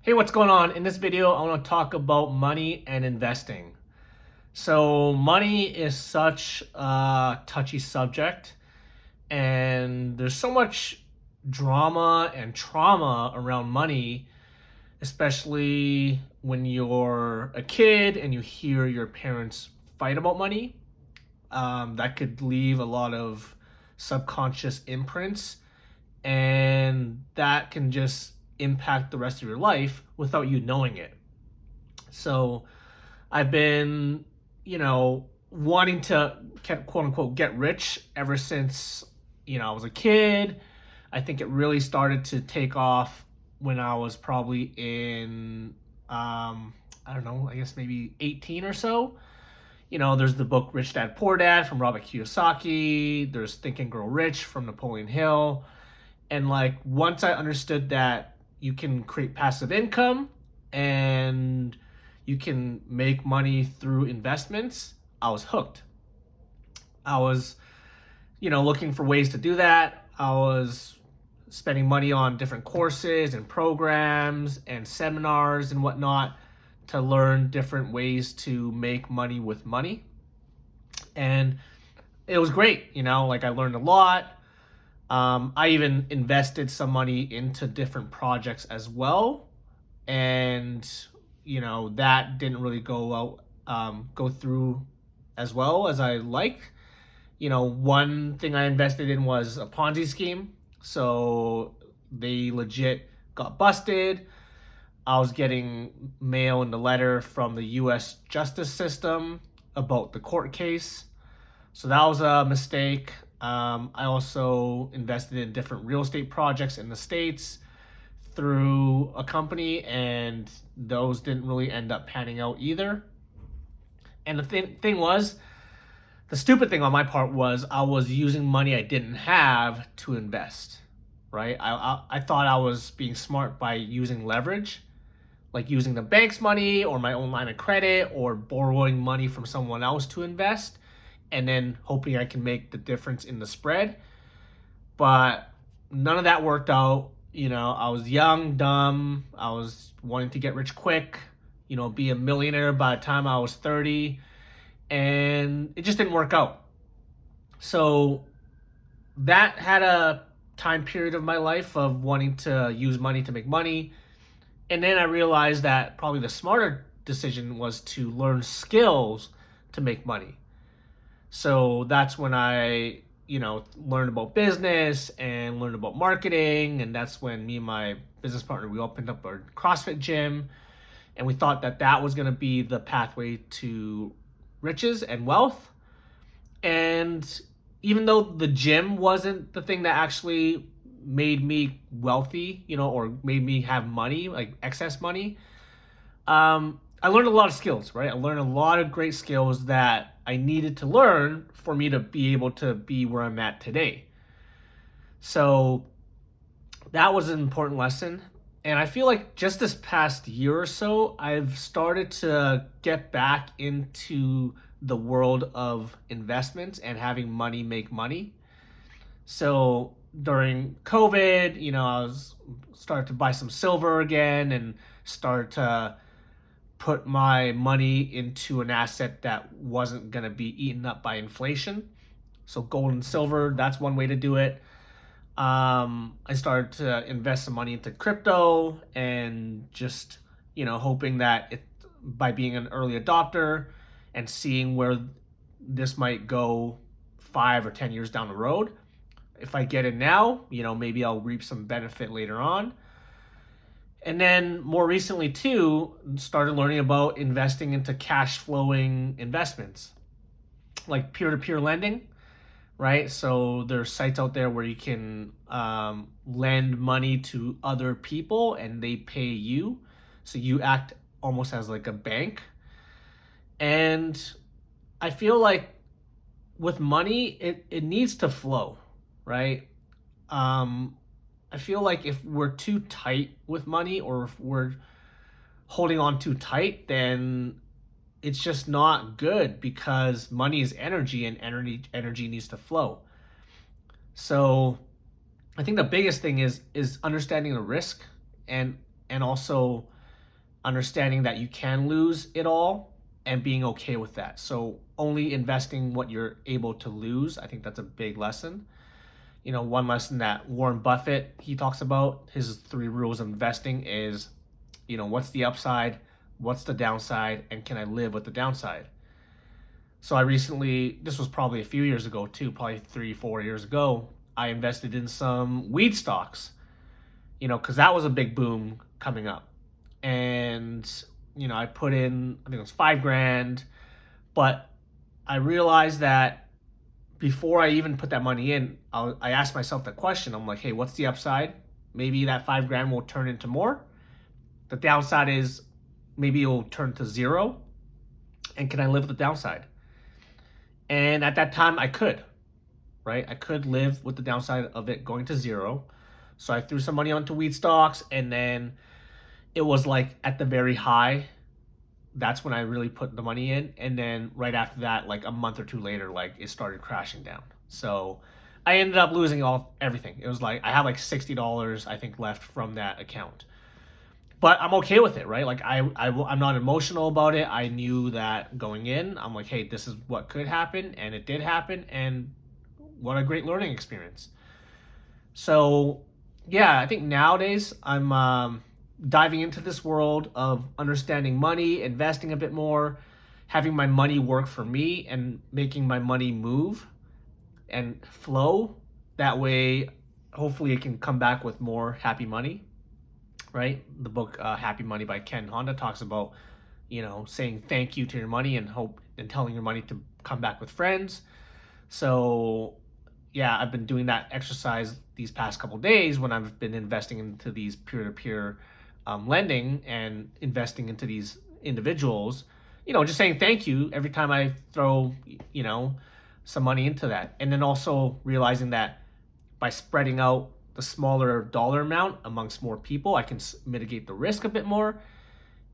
Hey, what's going on? In this video, I want to talk about money and investing. So, money is such a touchy subject, and there's so much drama and trauma around money, especially when you're a kid and you hear your parents fight about money. That could leave a lot of subconscious imprints, and that can just impact the rest of your life without you knowing it. So I've been, wanting to quote unquote get rich ever since, I was a kid. I think it really started to take off when I was probably in, I don't know, I guess maybe 18 or so. There's the book Rich Dad Poor Dad from Robert Kiyosaki. There's Think and Grow Rich from Napoleon Hill. And like once I understood that you can create passive income and you can make money through investments, I was hooked. I was, looking for ways to do that. I was spending money on different courses and programs and seminars and whatnot to learn different ways to make money with money. And it was great, like I learned a lot. I even invested some money into different projects as well, and that didn't really go through as well as I liked. One thing I invested in was a Ponzi scheme, so they legit got busted. I was getting mail and the letter from the U.S. justice system about the court case. So that was a mistake. I also invested in different real estate projects in the States through a company, and those didn't really end up panning out either. And the thing was, the stupid thing on my part was I was using money I didn't have to invest, right? I thought I was being smart by using leverage, like using the bank's money or my own line of credit or borrowing money from someone else to invest and then hoping I can make the difference in the spread. But none of that worked out. I was young, dumb. I was wanting to get rich quick, be a millionaire by the time I was 30. And it just didn't work out. So that had a time period of my life of wanting to use money to make money. And then I realized that probably the smarter decision was to learn skills to make money. So that's when I, learned about business and learned about marketing. And that's when me and my business partner, we opened up our CrossFit gym. And we thought that that was going to be the pathway to riches and wealth. And even though the gym wasn't the thing that actually made me wealthy, or made me have money, like excess money, I learned a lot of skills, right? I learned a lot of great skills that I needed to learn for me to be able to be where I'm at today. So that was an important lesson. And I feel like just this past year or so, I've started to get back into the world of investments and having money make money. So during COVID, I was started to buy some silver again and start to put my money into an asset that wasn't going to be eaten up by inflation. So gold and silver, that's one way to do it. I started to invest some money into crypto and just, hoping that by being an early adopter and seeing where this might go 5 or 10 years down the road. If I get in now, maybe I'll reap some benefit later on. And then more recently too, started learning about investing into cash flowing investments like peer-to-peer lending, right? So there's sites out there where you can lend money to other people and they pay you. So you act almost as like a bank. And I feel like with money, it needs to flow, right? I feel like if we're too tight with money or if we're holding on too tight, then it's just not good because money is energy and energy needs to flow. So I think the biggest thing is understanding the risk and also understanding that you can lose it all and being okay with that. So only investing what you're able to lose. I think that's a big lesson. One lesson that Warren Buffett, he talks about, his 3 rules of investing is, what's the upside, what's the downside, and can I live with the downside? So I recently, this was probably a few years ago too, probably 3, 4 years ago, I invested in some weed stocks, because that was a big boom coming up. And, I put in, I think it was 5 grand, but I realized that before I even put that money in, I asked myself the question. I'm like, hey, what's the upside? Maybe that 5 grand will turn into more. The downside is maybe it will turn to zero. And can I live with the downside? And at that time, I could, right? I could live with the downside of it going to zero. So I threw some money onto weed stocks, and then it was like at the very high. That's when I really put the money in. And then right after that, like a month or two later, like it started crashing down. So I ended up losing everything. It was like I have like $60, I think, left from that account. But I'm okay with it, right? Like I'm not emotional about it. I knew that going in. I'm like, hey, this is what could happen, and it did happen, and what a great learning experience. So yeah, I think nowadays I'm diving into this world of understanding money, investing a bit more, having my money work for me, and making my money move and flow. That way, hopefully, it can come back with more happy money, right? The book Happy Money by Ken Honda talks about, saying thank you to your money and telling your money to come back with friends. So yeah, I've been doing that exercise these past couple days when I've been investing into these peer-to-peer lending and investing into these individuals. Just saying thank you every time I throw, some money into that. And then also realizing that by spreading out the smaller dollar amount amongst more people, I can mitigate the risk a bit more.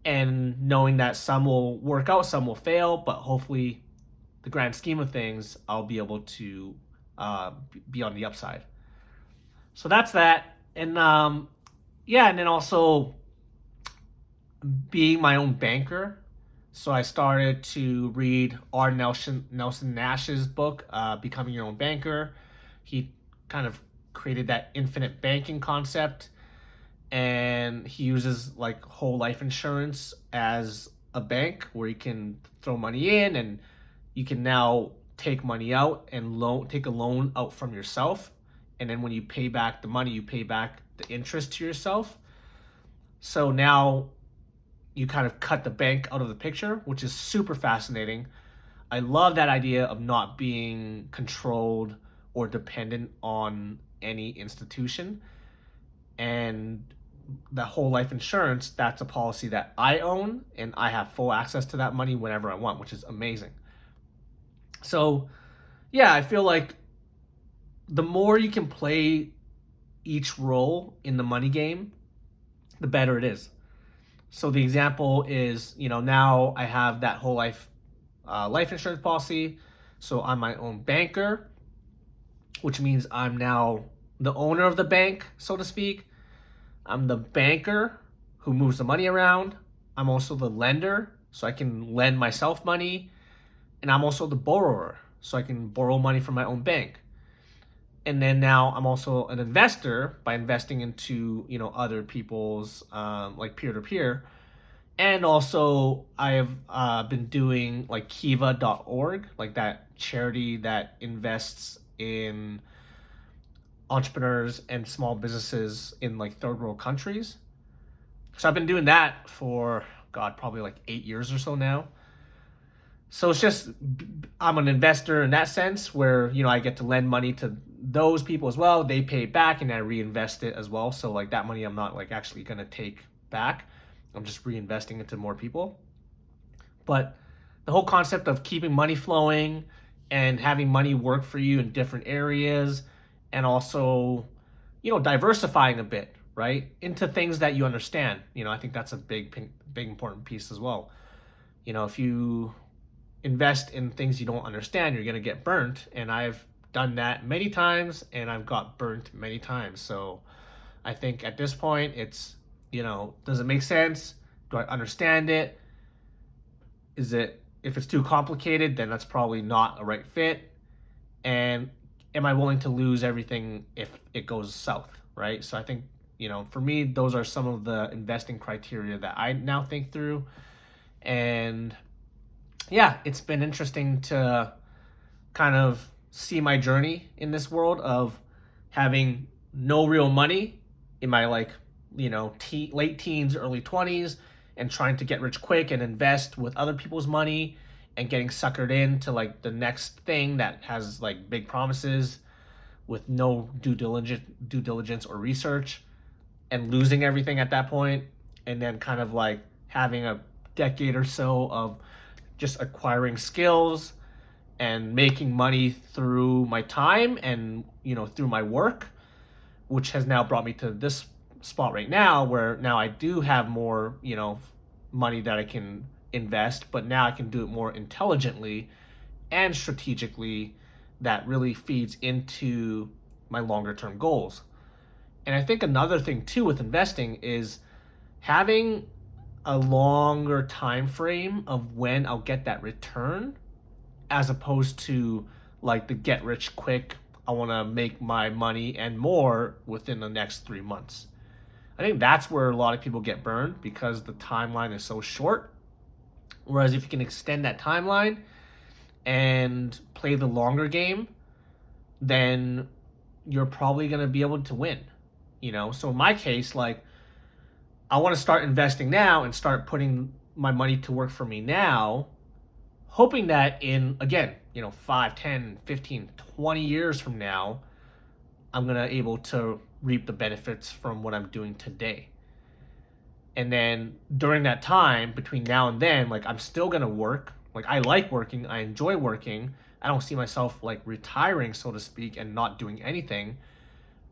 And knowing that some will work out, some will fail, but hopefully, the grand scheme of things, I'll be able to be on the upside. So that's that. And yeah, and then also being my own banker. So I started to read R. Nelson Nash's book, Becoming Your Own Banker. He kind of created that infinite banking concept, and he uses like whole life insurance as a bank where you can throw money in, and you can now take money out and take a loan out from yourself, and then when you pay back the money, you pay back the interest to yourself. So now you kind of cut the bank out of the picture, which is super fascinating. I love that idea of not being controlled or dependent on any institution. And the whole life insurance, that's a policy that I own, and I have full access to that money whenever I want, which is amazing. So yeah, I feel like the more you can play each role in the money game, the better it is. So the example is, now I have that whole life insurance policy. So I'm my own banker, which means I'm now the owner of the bank, so to speak. I'm the banker who moves the money around. I'm also the lender, so I can lend myself money. And I'm also the borrower, so I can borrow money from my own bank. And then now I'm also an investor by investing into, other people's like peer-to-peer. And also I have been doing like Kiva.org, like that charity that invests in entrepreneurs and small businesses in like third world countries. So I've been doing that for, God, probably like 8 years or so now. So it's just, I'm an investor in that sense where, I get to lend money to those people as well. They pay it back and I reinvest it as well. So like that money I'm not like actually going to take back. I'm just reinvesting into more people. But the whole concept of keeping money flowing and having money work for you in different areas, and also, diversifying a bit, right, into things that you understand. I think that's a big important piece as well. If you invest in things you don't understand, you're going to get burnt. And I've done that many times, and I've got burnt many times. So I think at this point, it's, does it make sense? Do I understand it? If it's too complicated, then that's probably not a right fit. And am I willing to lose everything if it goes south, right? So I think, for me, those are some of the investing criteria that I now think through. And yeah, it's been interesting to kind of see my journey in this world of having no real money in my late teens, early 20s, and trying to get rich quick and invest with other people's money and getting suckered into like the next thing that has like big promises with no due diligence or research, and losing everything at that point, and then kind of like having a decade or so of just acquiring skills and making money through my time and through my work, which has now brought me to this spot right now where now I do have more money that I can invest, but now I can do it more intelligently and strategically. That really feeds into my longer term goals. And I think another thing too with investing is having a longer time frame of when I'll get that return, as opposed to like the get rich quick, I want to make my money and more within the next 3 months. I think that's where a lot of people get burned because the timeline is so short. Whereas if you can extend that timeline and play the longer game, then you're probably going to be able to win. So in my case, like, I want to start investing now and start putting my money to work for me now, hoping that in, again, 5, 10, 15, 20 years from now, I'm going to able to reap the benefits from what I'm doing today. And then during that time, between now and then, like, I'm still going to work. Like, I like working. I enjoy working. I don't see myself like retiring, so to speak, and not doing anything.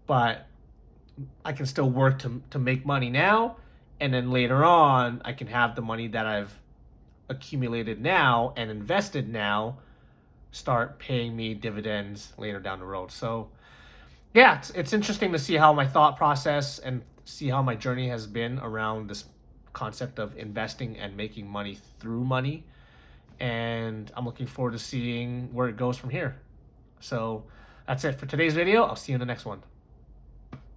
But I can still work to make money now. And then later on, I can have the money that I've accumulated now and invested now start paying me dividends later down the road. So yeah, it's interesting to see how my thought process and see how my journey has been around this concept of investing and making money through money. And I'm looking forward to seeing where it goes from here. So that's it for today's video. I'll see you in the next one.